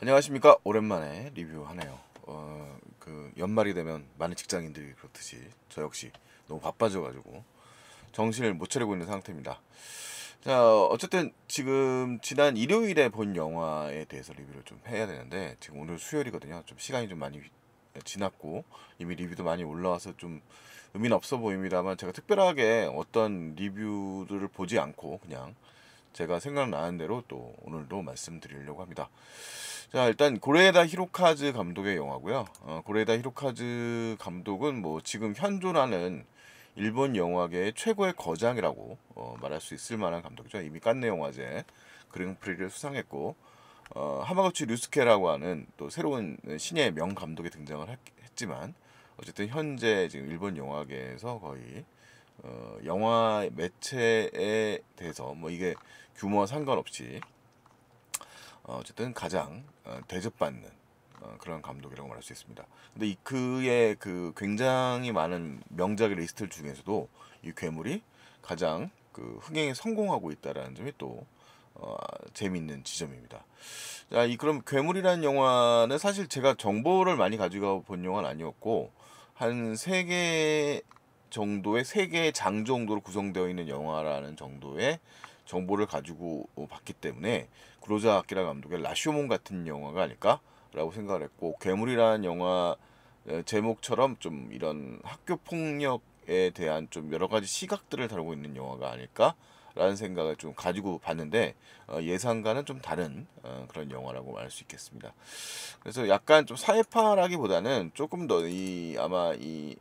안녕하십니까. 오랜만에 리뷰하네요. 연말이 되면 많은 직장인들이 그렇듯이 저 역시 너무 바빠져가지고 정신을 못 차리고 있는 상태입니다. 자, 어쨌든 지금 지난 일요일에 본 영화에 대해서 리뷰를 좀 해야 되는데 지금 오늘 수요일이거든요. 좀 시간이 좀 많이 지났고 이미 리뷰도 많이 올라와서 좀 의미는 없어 보입니다만, 제가 특별하게 어떤 리뷰들을 보지 않고 그냥 제가 생각나는 대로 또 오늘도 말씀드리려고 합니다. 자, 일단 고레에다 히로카즈 감독의 영화고요. 고레에다 히로카즈 감독은 뭐 지금 현존하는 일본 영화계의 최고의 거장이라고 말할 수 있을 만한 감독이죠. 이미 칸네 영화제 그랑프리를 수상했고, 하마구치 류스케라고 하는 또 새로운 신예 명 감독이 등장을 했지만, 어쨌든 현재 지금 일본 영화계에서 거의 영화 매체에 대해서 뭐 이게 규모와 상관없이 어쨌든 가장 대접받는 그런 감독이라고 말할 수 있습니다. 근데 그의 그 굉장히 많은 명작의 리스트 중에서도 이 괴물이 가장 그 흥행에 성공하고 있다라는 점이 또 재미있는 지점입니다. 자, 이 그럼 괴물이라는 영화는 사실 제가 정보를 많이 가지고 본 영화는 아니었고, 한 세 개 정도의 세 개의 장 정도로 구성되어 있는 영화라는 정도의 정보를 가지고 봤기 때문에 구로자 아키라 감독의 라쇼몬 같은 영화가 아닐까라고 생각을 했고, 괴물이라는 영화 제목처럼 좀 이런 학교 폭력에 대한 좀 여러 가지 시각들을 다루고 있는 영화가 아닐까라는 생각을 좀 가지고 봤는데, 예상과는 좀 다른 그런 영화라고 말할 수 있겠습니다. 그래서 약간 좀 사회파라기보다는 조금 더 아마 이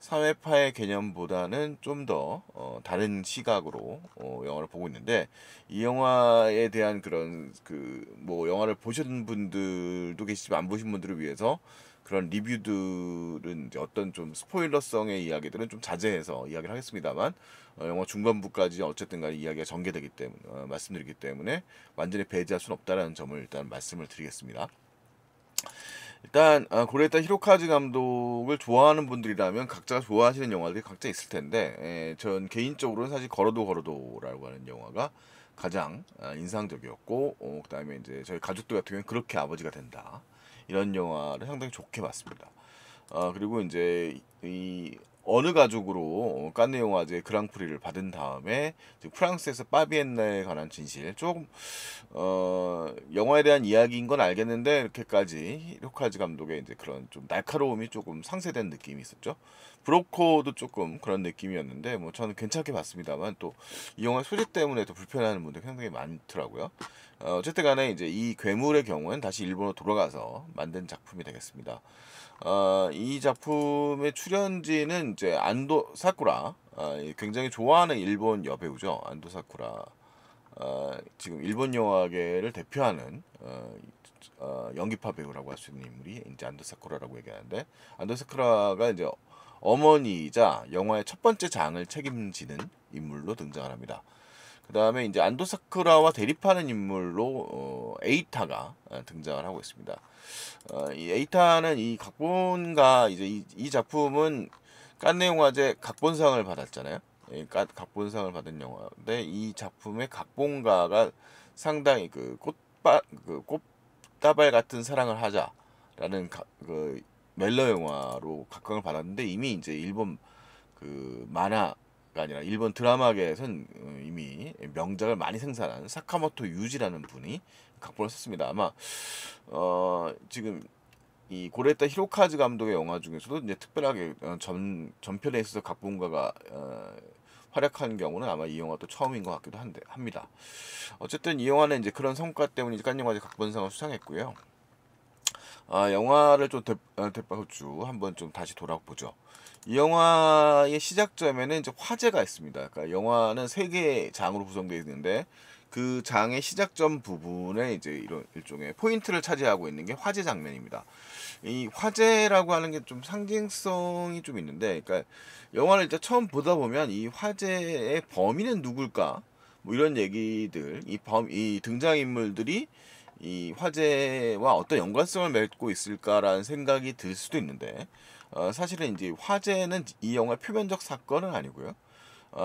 사회파의 개념보다는 좀 더 다른 시각으로 영화를 보고 있는데, 이 영화에 대한 그런 그 뭐 영화를 보신 분들도 계시지만 안 보신 분들을 위해서 그런 리뷰들은 이제 어떤 좀 스포일러성의 이야기들은 좀 자제해서 이야기를 하겠습니다만, 영화 중반부까지 어쨌든 간에 이야기가 전개되기 때문에 말씀드리기 때문에 완전히 배제할 수는 없다라는 점을 일단 말씀을 드리겠습니다. 일단 고레타 히로카즈 감독을 좋아하는 분들이라면 각자가 좋아하시는 영화들이 각자 있을 텐데, 전 개인적으로는 사실 걸어도라고 하는 영화가 가장 인상적이었고, 그다음에 이제 저희 가족들 같은 경우는 그렇게 아버지가 된다, 이런 영화를 상당히 좋게 봤습니다. 그리고 이제 이 어느 가족으로 칸네 영화제 그랑프리를 받은 다음에 프랑스에서 파비엔나에 관한 진실, 조금 영화에 대한 이야기인 건 알겠는데 이렇게까지 히로카즈 감독의 이제 그런 좀 날카로움이 조금 상쇄된 느낌이 있었죠. 브로코도 조금 그런 느낌이었는데 뭐 저는 괜찮게 봤습니다만, 또 이 영화 소재 때문에 또 불편해하는 분들이 상당히 많더라고요. 어쨌든 간에 이제 이 괴물의 경우는 다시 일본으로 돌아가서 만든 작품이 되겠습니다. 이 작품의 출연진은 이제 안도 사쿠라, 굉장히 좋아하는 일본 여배우죠. 안도 사쿠라. 지금 일본 영화계를 대표하는 연기파 배우라고 할 수 있는 인물이 이제 안도 사쿠라라고 얘기하는데, 안도 사쿠라가 이제 어머니이자 영화의 첫 번째 장을 책임지는 인물로 등장을 합니다. 그 다음에 이제 안도 사쿠라와 대립하는 인물로 에이타가 등장을 하고 있습니다. 이 에이타는 이 각본가, 이제 이 작품은 칸네 영화제 각본상을 받았잖아요. 각본상을 받은 영화인데, 이 작품의 각본가가 상당히 그 꽃다발 같은 사랑을 하자라는 그 멜러 영화로 각광을 받았는데, 이미 이제 일본 그 만화가 아니라 일본 드라마계에선 이미 명작을 많이 생산한 사카모토 유지라는 분이 각본을 썼습니다. 아마 지금 이 고레타 히로카즈 감독의 영화 중에서도 이제 특별하게 전편에 있어서 각본가가 활약한 경우는 아마 이 영화도 처음인 것 같기도 합니다. 어쨌든 이 영화는 이제 그런 성과 때문에 칸 영화제 각본상을 수상했고요. 영화를 좀 대파후추 한번 좀 다시 돌아보죠. 이 영화의 시작점에는 이제 화재가 있습니다. 그러니까 영화는 세 개의 장으로 구성되어 있는데, 그 장의 시작점 부분에 이제 이런 일종의 포인트를 차지하고 있는 게 화재 장면입니다. 이 화재라고 하는 게 좀 상징성이 좀 있는데, 그러니까 영화를 일단 처음 보다 보면 이 화재의 범인은 누굴까? 뭐 이런 얘기들, 이 등장인물들이 이 화재와 어떤 연관성을 맺고 있을까라는 생각이 들 수도 있는데, 사실은 이제 화재는 이 영화의 표면적 사건은 아니고요.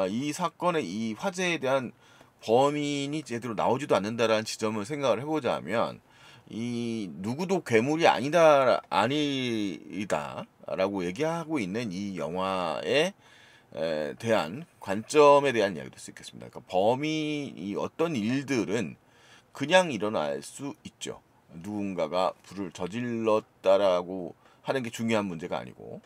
이 사건의 이 화재에 대한 범인이 제대로 나오지도 않는다라는 지점을 생각을 해보자면, 이 누구도 괴물이 아니다라고 얘기하고 있는 이 영화에 대한 관점에 대한 이야기도 할 수 있겠습니다. 그러니까 이 어떤 일들은 그냥 일어날 수 있죠. 누군가가 불을 저질렀다라고 하는 게 중요한 문제가 아니고,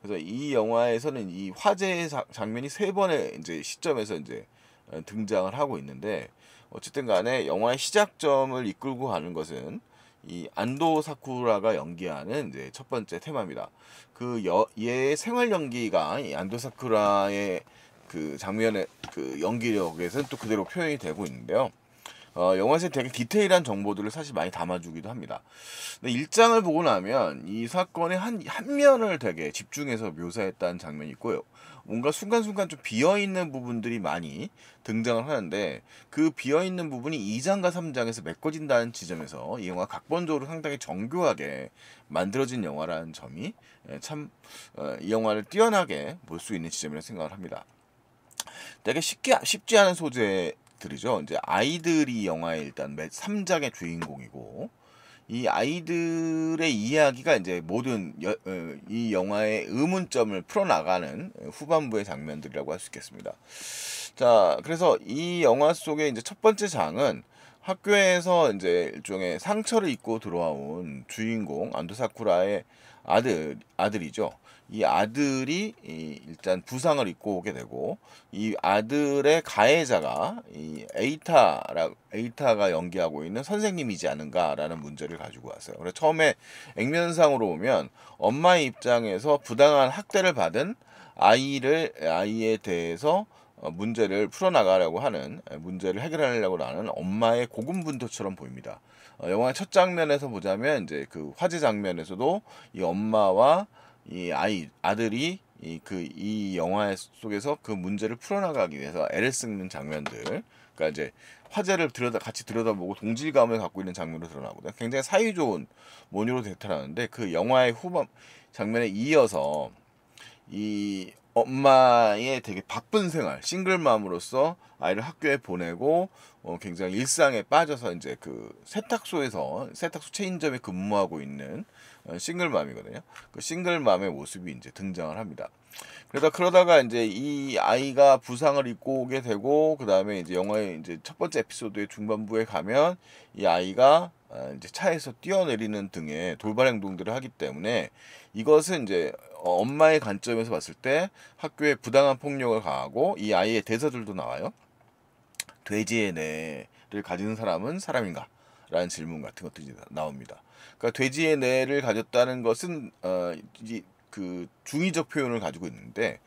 그래서 이 영화에서는 이 화재의 장면이 세 번의 이제 시점에서 이제 등장을 하고 있는데, 어쨌든 간에 영화의 시작점을 이끌고 가는 것은 이 안도 사쿠라가 연기하는 이제 첫 번째 테마입니다. 얘의 생활 연기가 이 안도 사쿠라의 그 장면의 그 연기력에서는 또 그대로 표현이 되고 있는데요. 영화에서 되게 디테일한 정보들을 사실 많이 담아주기도 합니다. 근데 일장을 보고 나면 이 사건의 한 면을 되게 집중해서 묘사했다는 장면이 있고요. 뭔가 순간순간 좀 비어있는 부분들이 많이 등장을 하는데, 그 비어있는 부분이 2장과 3장에서 메꿔진다는 지점에서 이 영화 각본적으로 상당히 정교하게 만들어진 영화라는 점이 참 이 영화를 뛰어나게 볼 수 있는 지점이라고 생각을 합니다. 되게 쉽지 않은 소재들이죠. 이제 아이들이 영화의 일단 3장의 주인공이고, 이 아이들의 이야기가 이제 모든 이 영화의 의문점을 풀어나가는 후반부의 장면들이라고 할 수 있겠습니다. 자, 그래서 이 영화 속의 이제 첫 번째 장은 학교에서 이제 일종의 상처를 입고 들어온 주인공 안도 사쿠라의 아들이죠. 이 아들이 일단 부상을 입고 오게 되고, 이 아들의 가해자가 이 에이타가 연기하고 있는 선생님이지 않은가라는 문제를 가지고 왔어요. 그래서 처음에 액면상으로 보면 엄마의 입장에서 부당한 학대를 받은 아이에 대해서 문제를 풀어나가려고 하는, 문제를 해결하려고 하는 엄마의 고군분투처럼 보입니다. 영화의 첫 장면에서 보자면 이제 그 화재 장면에서도 이 엄마와 이 아들이 이 영화 속에서 그 문제를 풀어나가기 위해서 애를 쓰는 장면들, 그러니까 이제 화제를 같이 들여다보고 동질감을 갖고 있는 장면으로 드러나거든요. 굉장히 사이좋은 모녀로 나타나는데, 그 영화의 후반 장면에 이어서 이 엄마의 되게 바쁜 생활, 싱글맘으로서 아이를 학교에 보내고 굉장히 일상에 빠져서 이제 그 세탁소 체인점에 근무하고 있는 싱글맘이거든요. 그 싱글맘의 모습이 이제 등장을 합니다. 그러다가 이제 이 아이가 부상을 입고 오게 되고, 그 다음에 이제 영화의 이제 첫 번째 에피소드의 중반부에 가면 이 아이가 이제 차에서 뛰어내리는 등의 돌발 행동들을 하기 때문에, 이것은 이제 엄마의 관점에서 봤을 때 학교에 부당한 폭력을 가하고, 이 아이의 대사들도 나와요. 돼지의 뇌를 가진 사람은 사람인가? 라는 질문 같은 것들이 나옵니다. 그러니까 돼지의 뇌를 가졌다는 것은 그 중의적 표현을 가지고 있는데,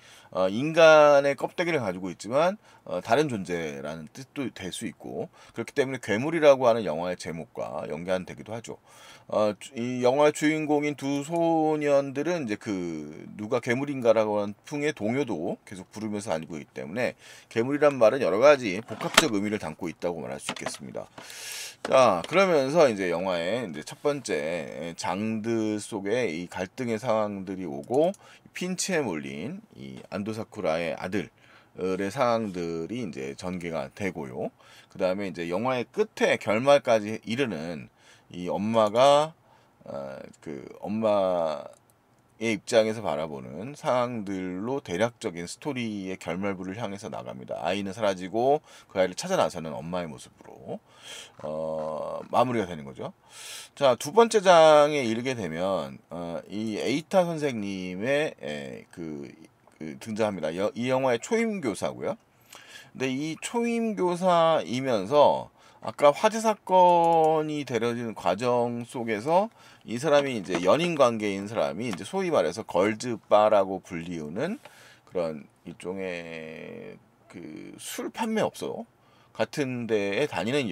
인간의 껍데기를 가지고 있지만 다른 존재라는 뜻도 될 수 있고, 그렇기 때문에 괴물이라고 하는 영화의 제목과 연관되기도 하죠. 이 영화의 주인공인 두 소년들은 이제 그 누가 괴물인가라고 하는 풍의 동요도 계속 부르면서 다니고 있기 때문에, 괴물이란 말은 여러 가지 복합적 의미를 담고 있다고 말할 수 있겠습니다. 자, 그러면서 이제 영화의 이제 첫 번째 장들 속에 이 갈등의 상황들이 오고, 핀치에 몰린 이 안도 사쿠라의 아들의 상황들이 이제 전개가 되고요. 그 다음에 이제 영화의 끝에 결말까지 이르는 이 엄마가 그 엄마의 입장에서 바라보는 상황들로 대략적인 스토리의 결말부를 향해서 나갑니다. 아이는 사라지고 그 아이를 찾아 나서는 엄마의 모습으로 마무리가 되는 거죠. 자, 두 번째 장에 이르게 되면 이 에이타 선생님의 등장합니다. 이 영화의 초임 교사고요. 근데 이 초임 교사이면서 아까 화재 사건이 되려지는 과정 속에서 이 사람이 이제 연인 관계인 사람이 이제 소위 말해서 걸즈바라고 불리우는 그런 일종의 그 술 판매업소 같은 데에 다니는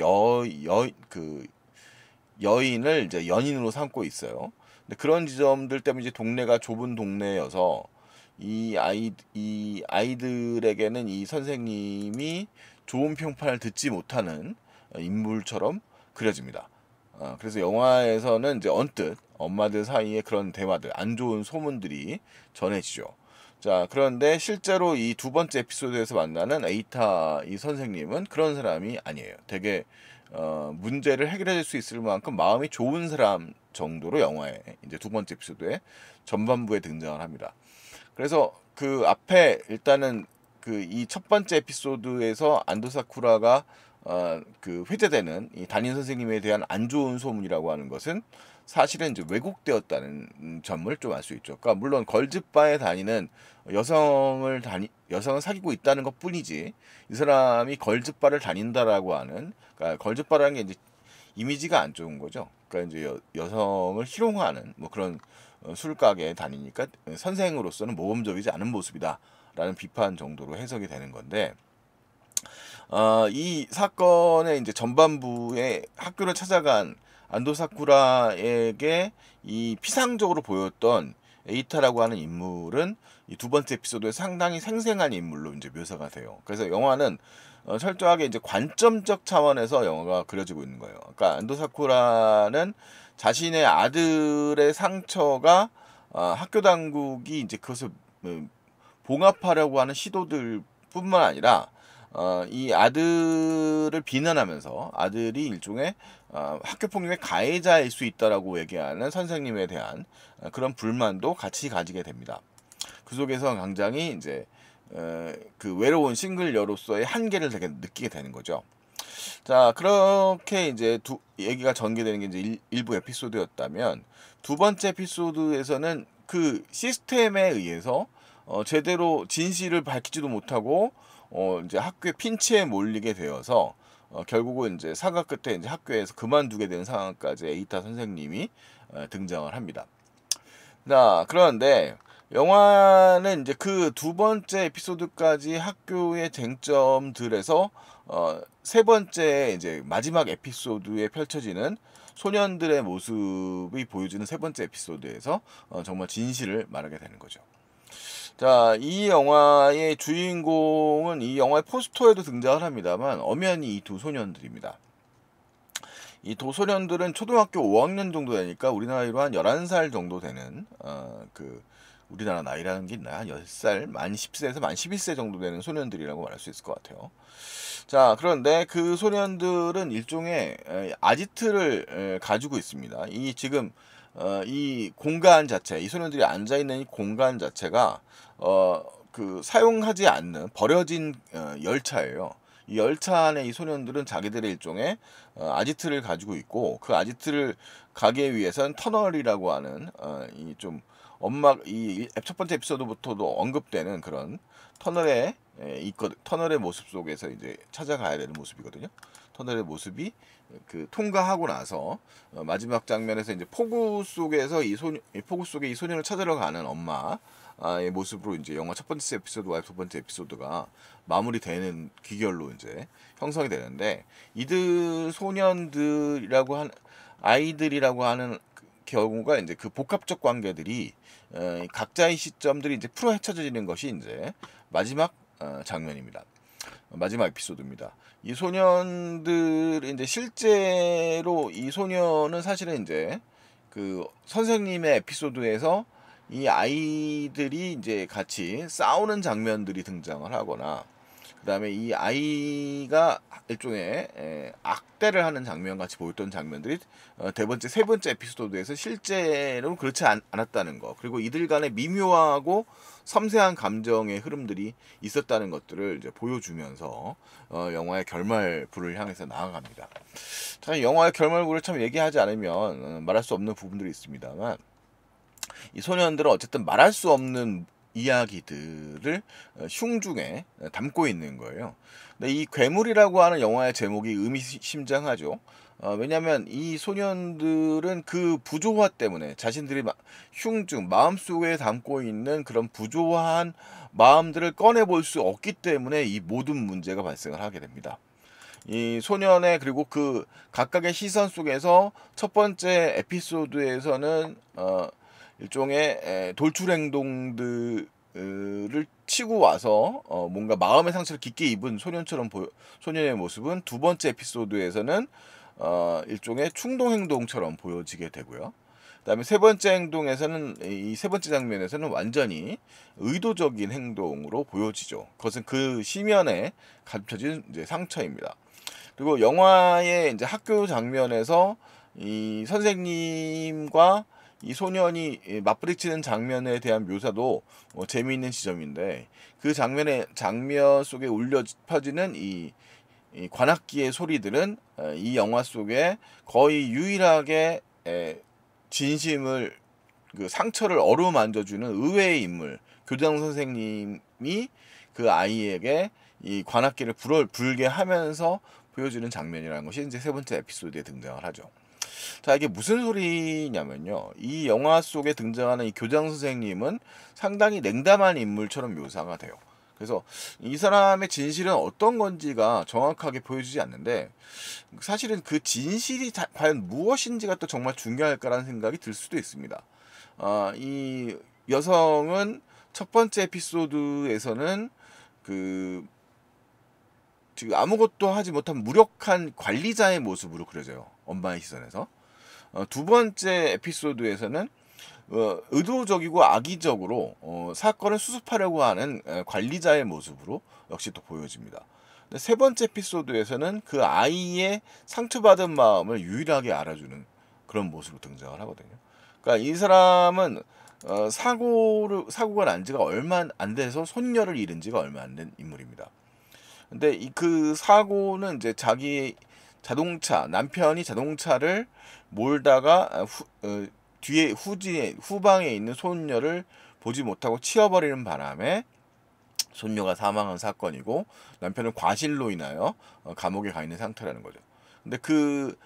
여인을 이제 연인으로 삼고 있어요. 근데 그런 지점들 때문에 이제 동네가 좁은 동네여서 이 아이들에게는 이 선생님이 좋은 평판을 듣지 못하는 인물처럼 그려집니다. 그래서 영화에서는 이제 언뜻 엄마들 사이에 그런 대화들, 안 좋은 소문들이 전해지죠. 자, 그런데 실제로 이 두 번째 에피소드에서 만나는 에이타 이 선생님은 그런 사람이 아니에요. 되게 문제를 해결해 줄 수 있을 만큼 마음이 좋은 사람 정도로 영화에 이제 두 번째 에피소드에 전반부에 등장을 합니다. 그래서 그 앞에 일단은 그 이 첫 번째 에피소드에서 안도 사쿠라가 그 회자되는 이 담임 선생님에 대한 안 좋은 소문이라고 하는 것은 사실은 이제 왜곡되었다는 점을 좀 알 수 있죠. 그러니까 물론 걸즈바에 다니는 여성을 사귀고 있다는 것뿐이지 이 사람이 걸즈바를 다닌다라고 하는, 그러니까 걸즈바라는 게 이제 이미지가 안 좋은 거죠. 그러니까 이제 여성을 희롱하는 뭐 그런 술가게에 다니니까 선생으로서는 모범적이지 않은 모습이다라는 비판 정도로 해석이 되는 건데, 이 사건의 이제 전반부에 학교를 찾아간 안도 사쿠라에게 이 피상적으로 보였던 에이타라고 하는 인물은 이 두 번째 에피소드에 상당히 생생한 인물로 이제 묘사가 돼요. 그래서 영화는 철저하게 이제 관점적 차원에서 영화가 그려지고 있는 거예요. 그러니까 안도 사쿠라는 자신의 아들의 상처가 학교 당국이 이제 그것을 봉합하려고 하는 시도들 뿐만 아니라 이 아들을 비난하면서 아들이 일종의 학교 폭력의 가해자일 수 있다라고 얘기하는 선생님에 대한 그런 불만도 같이 가지게 됩니다. 그 속에서 굉장히 이제 그 외로운 싱글 여로서의 한계를 되게 느끼게 되는 거죠. 자, 그렇게 이제 얘기가 전개되는 게 이제 일부 에피소드였다면, 두 번째 에피소드에서는 그 시스템에 의해서 제대로 진실을 밝히지도 못하고 이제 학교에 핀치에 몰리게 되어서 결국은 이제 사과 끝에 이제 학교에서 그만두게 되는 상황까지 에이타 선생님이 등장을 합니다. 자, 그런데 영화는 이제 그 두 번째 에피소드까지 학교의 쟁점들에서 세 번째 이제 마지막 에피소드에 펼쳐지는 소년들의 모습이 보여지는 세 번째 에피소드에서 정말 진실을 말하게 되는 거죠. 자, 이 영화의 주인공은 이 영화의 포스터에도 등장을 합니다만 엄연히 이 두 소년들입니다. 이 두 소년들은 초등학교 5학년 정도 되니까 우리나라로 한 11살 정도 되는 그 우리나라 나이라는 게 있나요? 한 10살, 만 10세에서 만 11세 정도 되는 소년들이라고 말할 수 있을 것 같아요. 자, 그런데 그 소년들은 일종의 아지트를 가지고 있습니다. 이 지금 이 공간 자체, 이 소년들이 앉아 있는 이 공간 자체가 그 사용하지 않는 버려진 열차예요. 이 열차 안에 이 소년들은 자기들의 일종의 아지트를 가지고 있고, 그 아지트를 가기 위해선 터널이라고 하는 이좀 이 첫 번째 에피소드부터도 언급되는 그런 터널의 모습 속에서 이제 찾아가야 되는 모습이거든요. 터널의 모습이 그 통과하고 나서 마지막 장면에서 이제 폭우 속에 이 소년을 찾으러 가는 엄마의 모습으로 이제 영화 첫 번째 에피소드와 두 번째 에피소드가 마무리되는 귀결로 이제 형성이 되는데, 이들 소년들이라고 한 아이들이라고 하는 경우가 이제 그 복합적 관계들이 각자의 시점들이 이제 풀어 헤쳐지는 것이 이제 마지막 장면입니다. 마지막 에피소드입니다. 이 소년들이 이제 실제로 이 소년은 사실은 이제 그 선생님의 에피소드에서 이 아이들이 이제 같이 싸우는 장면들이 등장을 하거나, 그다음에 이 아이가 일종의 악대를 하는 장면 같이 보였던 장면들이 세 번째 에피소드에서 실제로 그렇지 않았다는 거, 그리고 이들 간의 미묘하고 섬세한 감정의 흐름들이 있었다는 것들을 이제 보여주면서 영화의 결말부를 향해서 나아갑니다. 자, 영화의 결말부를 참 얘기하지 않으면 말할 수 없는 부분들이 있습니다만, 이 소년들은 어쨌든 말할 수 없는 이야기들을 흉중에 담고 있는 거예요. 근데 이 괴물이라고 하는 영화의 제목이 의미심장하죠. 왜냐하면 이 소년들은 그 부조화 때문에 자신들이 마음속에 담고 있는 그런 부조화한 마음들을 꺼내볼 수 없기 때문에 이 모든 문제가 발생을 하게 됩니다. 이 소년의 그리고 그 각각의 시선 속에서 첫 번째 에피소드에서는 일종의 돌출 행동들을 치고 와서 뭔가 마음의 상처를 깊게 입은 소년의 모습은 두 번째 에피소드에서는 일종의 충동 행동처럼 보여지게 되고요. 그다음에 이 세 번째 장면에서는 완전히 의도적인 행동으로 보여지죠. 그것은 그 시면에 감춰진 이제 상처입니다. 그리고 영화의 이제 학교 장면에서 이 선생님과 이 소년이 맞부딪히는 장면에 대한 묘사도 재미있는 지점인데, 그 장면 속에 울려 퍼지는 이 관악기의 소리들은 이 영화 속에 거의 유일하게 진심을, 그 상처를 어루만져주는 의외의 인물, 교장 선생님이 그 아이에게 이 관악기를 불게 하면서 보여주는 장면이라는 것이 이제 세 번째 에피소드에 등장을 하죠. 자, 이게 무슨 소리냐면요, 이 영화 속에 등장하는 이 교장 선생님은 상당히 냉담한 인물처럼 묘사가 돼요. 그래서 이 사람의 진실은 어떤 건지가 정확하게 보여주지 않는데, 사실은 그 진실이 과연 무엇인지가 또 정말 중요할까라는 생각이 들 수도 있습니다. 이 여성은 첫 번째 에피소드에서는 지금 아무것도 하지 못한 무력한 관리자의 모습으로 그려져요, 엄마의 시선에서. 두 번째 에피소드에서는 의도적이고 악의적으로 사건을 수습하려고 하는 관리자의 모습으로 역시 또 보여집니다. 세 번째 에피소드에서는 그 아이의 상처받은 마음을 유일하게 알아주는 그런 모습으로 등장을 하거든요. 그러니까 이 사람은 사고가 난 지가 얼마 안 돼서 손녀를 잃은 지가 얼마 안 된 인물입니다. 근데 그 사고는 이제 남편이 자동차를 몰다가 뒤에 후방에 있는 손녀를 보지 못하고 치워버리는 바람에 손녀가 사망한 사건이고, 남편은 과실로 인하여 감옥에 가 있는 상태라는 거죠. 근데 그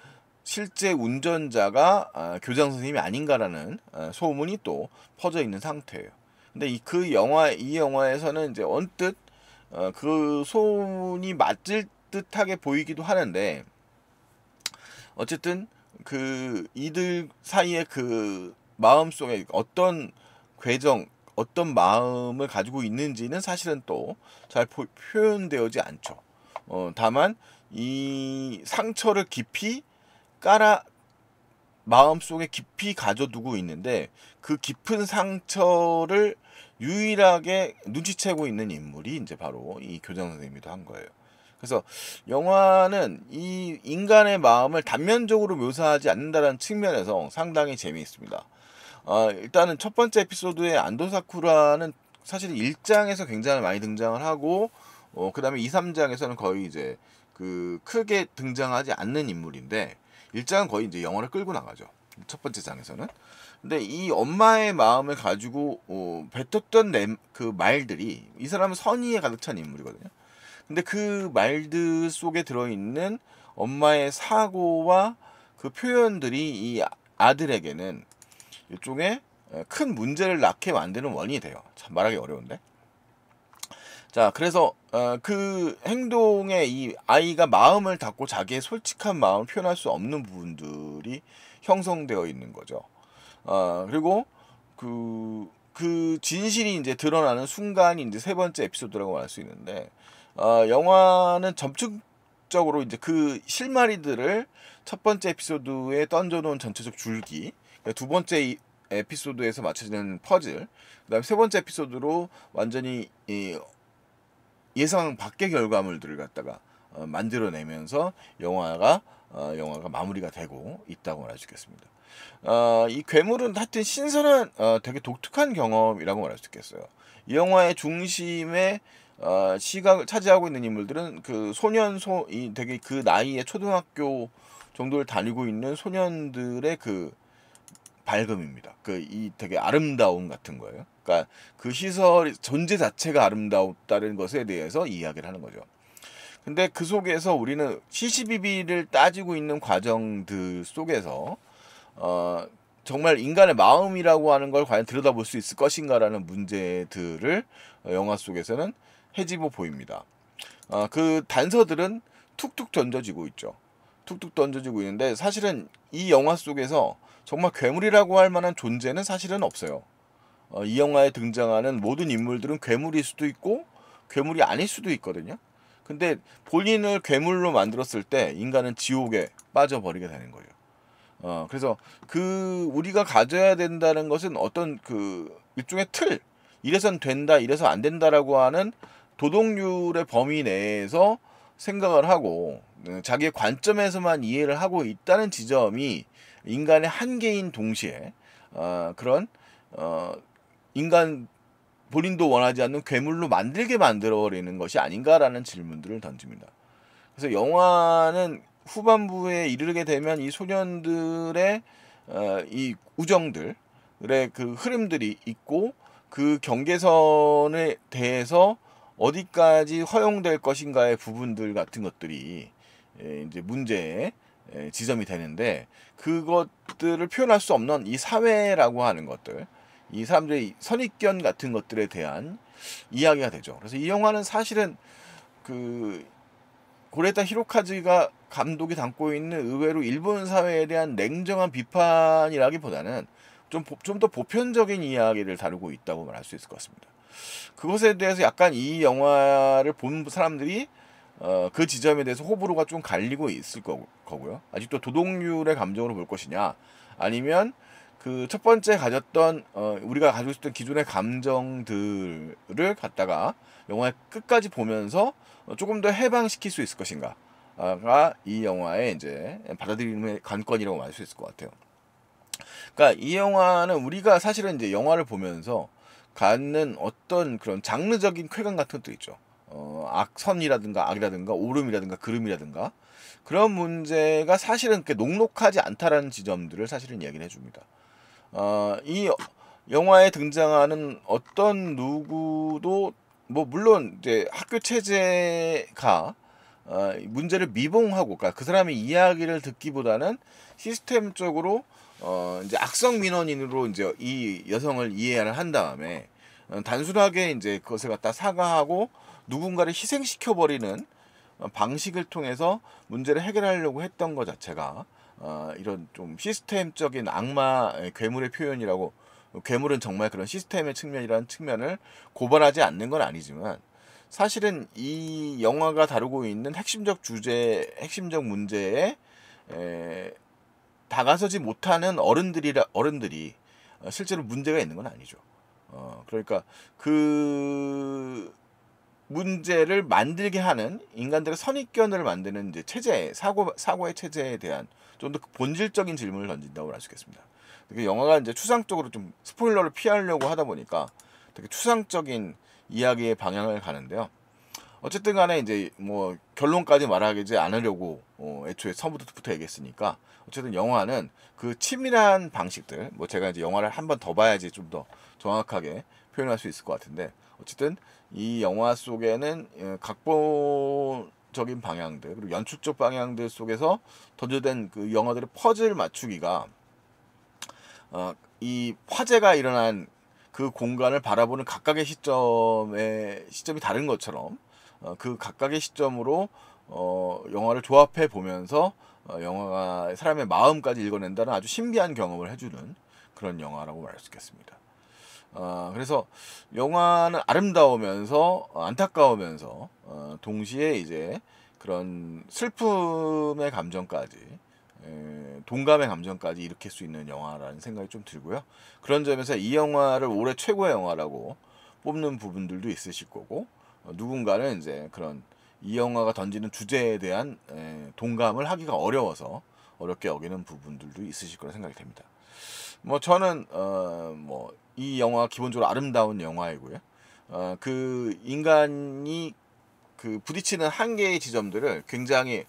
실제 운전자가 교장 선생님이 아닌가라는 소문이 또 퍼져 있는 상태예요. 근데 이 영화에서는 이제 언뜻 그 소문이 맞을 듯하게 보이기도 하는데, 어쨌든 그 이들 사이에 그 마음속에 어떤 어떤 마음을 가지고 있는지는 사실은 또 잘 표현되어지 않죠. 다만 이 상처를 깊이 마음속에 깊이 가져두고 있는데, 그 깊은 상처를 유일하게 눈치채고 있는 인물이 이제 바로 이 교장 선생님이기도 한 거예요. 그래서 영화는 이 인간의 마음을 단면적으로 묘사하지 않는다는 측면에서 상당히 재미있습니다. 일단은 첫 번째 에피소드의 안도 사쿠라는 사실 1장에서 굉장히 많이 등장을 하고, 그 다음에 2, 3장에서는 거의 이제 크게 등장하지 않는 인물인데, 1장은 거의 이제 영화를 끌고 나가죠, 첫 번째 장에서는. 근데 이 엄마의 마음을 가지고 뱉었던 그 말들이, 이 사람은 선의에 가득 찬 인물이거든요. 근데 그 말들 속에 들어있는 엄마의 사고와 그 표현들이 이 아들에게는 일종의 큰 문제를 낳게 만드는 원인이 돼요. 참 말하기 어려운데. 자, 그래서 그 행동에 이 아이가 마음을 닫고 자기의 솔직한 마음을 표현할 수 없는 부분들이 형성되어 있는 거죠. 그리고 그 진실이 이제 드러나는 순간이 이제 세 번째 에피소드라고 말할 수 있는데, 영화는 점층적으로 이제 그 실마리들을 첫 번째 에피소드에 던져놓은 전체적 줄기, 두 번째 에피소드에서 맞춰지는 퍼즐, 그다음에 세 번째 에피소드로 완전히 예상 밖의 결과물들을 갖다가 만들어내면서 영화가 마무리가 되고 있다고 말할 수 있겠습니다. 이 괴물은 하여튼 신선한 되게 독특한 경험이라고 말할 수 있겠어요. 이 영화의 중심에 시각을 차지하고 있는 인물들은 그 되게 그 나이에 초등학교 정도를 다니고 있는 소년들의 그 밝음입니다. 이 되게 아름다움 같은 거예요. 그러니까 그 시설 존재 자체가 아름다웠다는 것에 대해서 이야기를 하는 거죠. 근데 그 속에서 우리는 시시비비를 따지고 있는 과정들 속에서 정말 인간의 마음이라고 하는 걸 과연 들여다볼 수 있을 것인가라는 문제들을 영화 속에서는 헤집어 보입니다. 그 단서들은 툭툭 던져지고 있죠. 툭툭 던져지고 있는데, 사실은 이 영화 속에서 정말 괴물이라고 할 만한 존재는 사실은 없어요. 이 영화에 등장하는 모든 인물들은 괴물일 수도 있고 괴물이 아닐 수도 있거든요. 근데 본인을 괴물로 만들었을 때 인간은 지옥에 빠져버리게 되는 거예요. 그래서 우리가 가져야 된다는 것은 어떤 일종의 틀, 이래선 된다, 이래서 안 된다라고 하는 도덕률의 범위 내에서 생각을 하고 자기의 관점에서만 이해를 하고 있다는 지점이 인간의 한계인 동시에 그런 인간 본인도 원하지 않는 괴물로 만들게 만들어버리는 것이 아닌가라는 질문들을 던집니다. 그래서 영화는 후반부에 이르게 되면 이 소년들의 이 우정들의 그 흐름들이 있고 그 경계선에 대해서 어디까지 허용될 것인가의 부분들 같은 것들이 이제 문제의 지점이 되는데, 그것들을 표현할 수 없는 이 사회라고 하는 것들, 이 사람들의 선입견 같은 것들에 대한 이야기가 되죠. 그래서 이 영화는 사실은 그 고레타 히로카즈가 감독이 담고 있는 의외로 일본 사회에 대한 냉정한 비판이라기보다는 좀 더 보편적인 이야기를 다루고 있다고 말할 수 있을 것 같습니다. 그것에 대해서 약간 이 영화를 본 사람들이 그 지점에 대해서 호불호가 좀 갈리고 있을 거고요. 아직도 도덕률의 감정으로 볼 것이냐, 아니면 그 첫 번째 가졌던 우리가 가지고 있었던 기존의 감정들을 갖다가 영화의 끝까지 보면서 조금 더 해방시킬 수 있을 것인가가 이 영화의 이제 받아들임의 관건이라고 말할 수 있을 것 같아요. 그러니까 이 영화는 우리가 사실은 이제 영화를 보면서 갖는 어떤 그런 장르적인 쾌감 같은 것도 있죠. 악선이라든가 악이라든가 오름이라든가 그름이라든가 그런 문제가 사실은 그렇게 녹록하지 않다라는 지점들을 사실은 이야기를 해줍니다. 이 영화에 등장하는 어떤 누구도 뭐 물론 이제 학교 체제가 문제를 미봉하고, 그러니까 그 사람의 이야기를 듣기보다는 시스템적으로 이제 악성 민원인으로 이제 이 여성을 이해를 한 다음에 단순하게 이제 그것을 갖다 사과하고 누군가를 희생시켜 버리는 방식을 통해서 문제를 해결하려고 했던 것 자체가 이런 좀 시스템적인 악마 괴물의 표현이라고, 괴물은 정말 그런 시스템의 측면이라는 측면을 고발하지 않는 건 아니지만, 사실은 이 영화가 다루고 있는 핵심적 주제, 핵심적 문제에 다가서지 못하는 어른들이 실제로 문제가 있는 건 아니죠. 그러니까 그 문제를 만들게 하는 인간들의 선입견을 만드는 이제 체제, 사고의 체제에 대한 좀 더 본질적인 질문을 던진다고 할 수 있겠습니다. 영화가 이제 추상적으로 좀 스포일러를 피하려고 하다 보니까 되게 추상적인 이야기의 방향을 가는데요. 어쨌든 간에 이제 뭐 결론까지 말하지 않으려고 애초에 처음부터 얘기했으니까, 어쨌든 영화는 그 치밀한 방식들, 뭐 제가 이제 영화를 한 번 더 봐야지 좀 더 정확하게 표현할 수 있을 것 같은데, 어쨌든 이 영화 속에는 각본적인 방향들 그리고 연출적 방향들 속에서 던져된 그 영화들의 퍼즐 맞추기가 이 화재가 일어난 그 공간을 바라보는 각각의 시점이 다른 것처럼 그 각각의 시점으로 영화를 조합해 보면서 영화가 사람의 마음까지 읽어낸다는 아주 신비한 경험을 해주는 그런 영화라고 말할 수 있겠습니다. 그래서 영화는 아름다우면서 안타까우면서 동시에 이제 그런 슬픔의 감정까지, 동감의 감정까지 일으킬 수 있는 영화라는 생각이 좀 들고요. 그런 점에서 이 영화를 올해 최고의 영화라고 뽑는 부분들도 있으실 거고, 누군가는 이제 그런 이 영화가 던지는 주제에 대한 동감을 하기가 어려워서 어렵게 여기는 부분들도 있으실 거라 생각이 됩니다. 뭐 저는 뭐 이 영화 기본적으로 아름다운 영화이고요. 그 인간이 그 부딪히는 한계의 지점들을 굉장히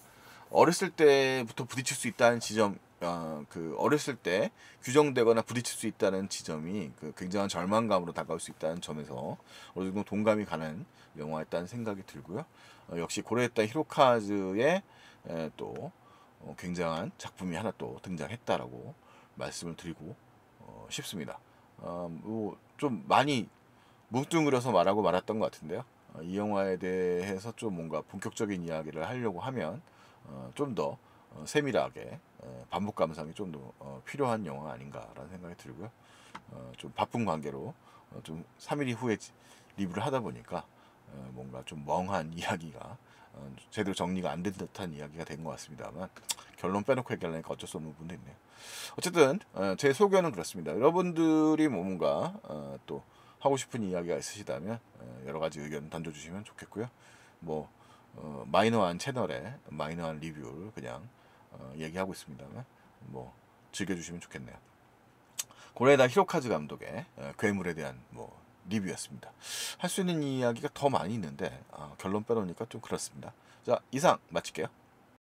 어렸을 때부터 부딪힐 수 있다는 지점, 그 어렸을 때 규정되거나 부딪힐 수 있다는 지점이 그 굉장한 절망감으로 다가올 수 있다는 점에서 어느 정도 동감이 가는 영화였다는 생각이 들고요. 역시 고레타 히로카즈의 또 굉장한 작품이 하나 또 등장했다라고 말씀을 드리고 싶습니다. 뭐좀 많이 뭉뚱그려서 말하고 말았던 것 같은데요. 이 영화에 대해서 좀 뭔가 본격적인 이야기를 하려고 하면 좀 더 세밀하게 반복 감상이 좀 더 필요한 영화 아닌가라는 생각이 들고요. 좀 바쁜 관계로 좀 3일 후에 리뷰를 하다 보니까 뭔가 좀 멍한 이야기가 제대로 정리가 안 된 듯한 이야기가 된 것 같습니다만, 결론 빼놓고 얘기하려니까 어쩔 수 없는 부분도 있네요. 어쨌든 제 소견은 그렇습니다. 여러분들이 뭔가 또 하고 싶은 이야기가 있으시다면 여러 가지 의견 던져주시면 좋겠고요. 뭐 마이너한 채널에 마이너한 리뷰를 그냥 얘기하고 있습니다만 뭐 즐겨주시면 좋겠네요. 고레다 히로카즈 감독의 괴물에 대한 뭐 리뷰였습니다. 할 수 있는 이야기가 더 많이 있는데 결론 빼놓으니까 좀 그렇습니다. 자, 이상 마칠게요.